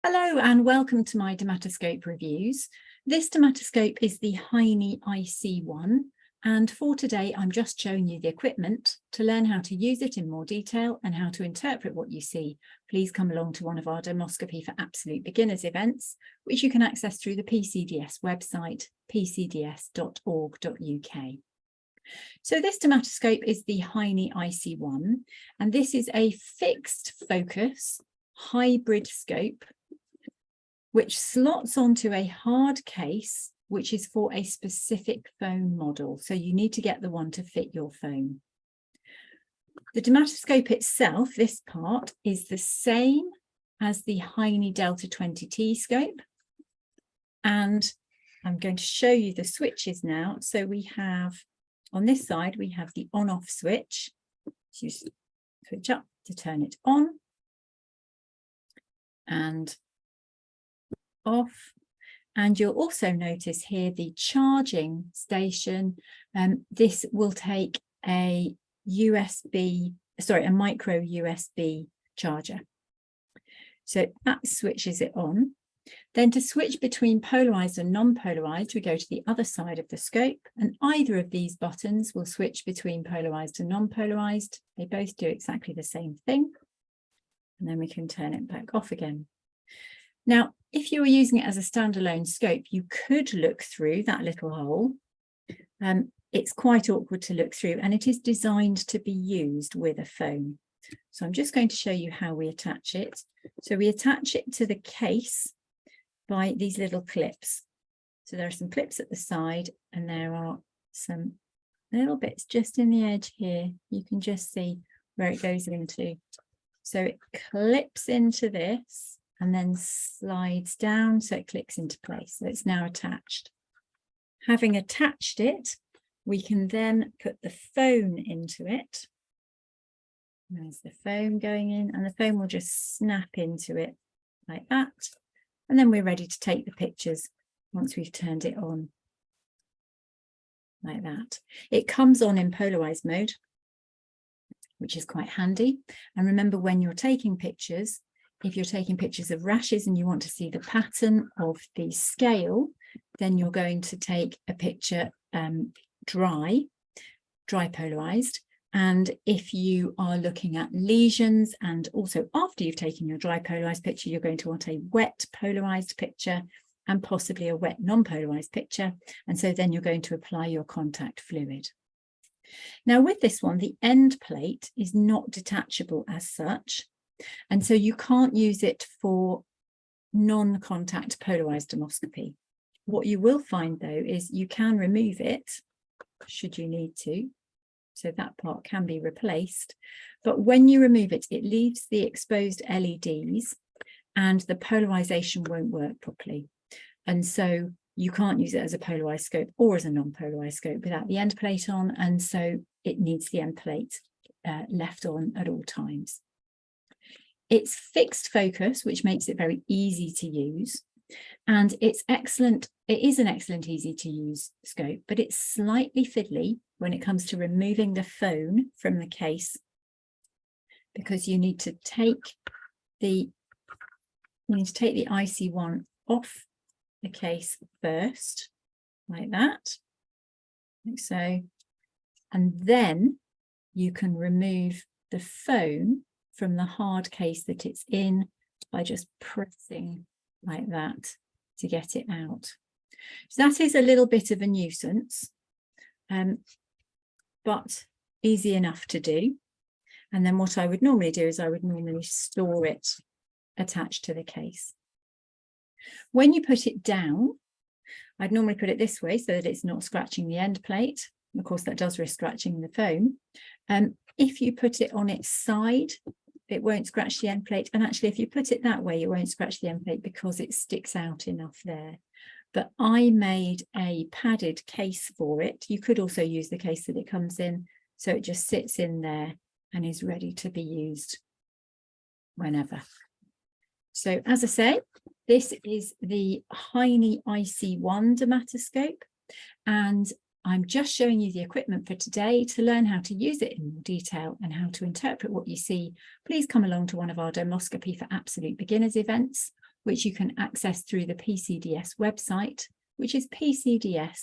Hello and welcome to my dermatoscope reviews. This dermatoscope is the Heine IC1, and for today I'm just showing you the equipment. To learn how to use it in more detail and how to interpret what you see, please come along to one of our Dermoscopy for Absolute Beginners events, which you can access through the PCDS website, pcds.org.uk. So this dermatoscope is the Heine IC1, and this is a fixed focus hybrid scope which slots onto a hard case, which is for a specific phone model. So you need to get the one to fit your phone. The dermatoscope itself, this part, is the same as the Heine Delta 20T scope. And I'm going to show you the switches now. So we have, on this side, we have the on-off switch. So you switch up to turn it on and off, and you'll also notice here the charging station. This will take a micro USB charger. So that switches it on. Then to switch between polarized and non-polarized, we go to the other side of the scope, and either of these buttons will switch between polarized and non-polarized. They both do exactly the same thing, and then we can turn it back off again. Now, if you were using it as a standalone scope, you could look through that little hole. It's quite awkward to look through, and it is designed to be used with a phone. So I'm just going to show you how we attach it. So we attach it to the case by these little clips. So there are some clips at the side, and there are some little bits just in the edge here. You can just see where it goes into. So it clips into this and then slides down, so it clicks into place. So it's now attached. Having attached it, we can then put the phone into it. There's the phone going in, and the phone will just snap into it like that. And then we're ready to take the pictures once we've turned it on, like that. It comes on in polarized mode, which is quite handy. And remember, when you're taking pictures, if you're taking pictures of rashes and you want to see the pattern of the scale, then you're going to take a picture dry polarized. And if you are looking at lesions, and also after you've taken your dry polarized picture, you're going to want a wet polarized picture and possibly a wet non-polarized picture. And so then you're going to apply your contact fluid. Now with this one, the end plate is not detachable as such. And so you can't use it for non-contact polarized dermoscopy. What you will find, though, is you can remove it should you need to. So that part can be replaced. But when you remove it, it leaves the exposed LEDs and the polarization won't work properly. And so you can't use it as a polarized scope or as a non-polarized scope without the end plate on. And so it needs the end plate left on at all times. It's fixed focus, which makes it very easy to use. And it's excellent. It is an excellent, easy to use scope, but it's slightly fiddly when it comes to removing the phone from the case, because you need to take the IC1 off the case first, like that, like so, and then you can remove the phone from the hard case that it's in by just pressing like that to get it out. So that is a little bit of a nuisance, but easy enough to do. And then what I would normally do is I would normally store it attached to the case. When you put it down, I'd normally put it this way so that it's not scratching the end plate. Of course, that does risk scratching the phone. If you put it on its side, it won't scratch the end plate. And actually, if you put it that way, it won't scratch the end plate because it sticks out enough there. But I made a padded case for it. You could also use the case that it comes in, so it just sits in there and is ready to be used whenever. So as I say, this is the Heine IC1 dermatoscope, and I'm just showing you the equipment for today. To learn how to use it in more detail and how to interpret what you see, please come along to one of our Dermoscopy for Absolute Beginners events, which you can access through the PCDS website, which is pcds.org.uk.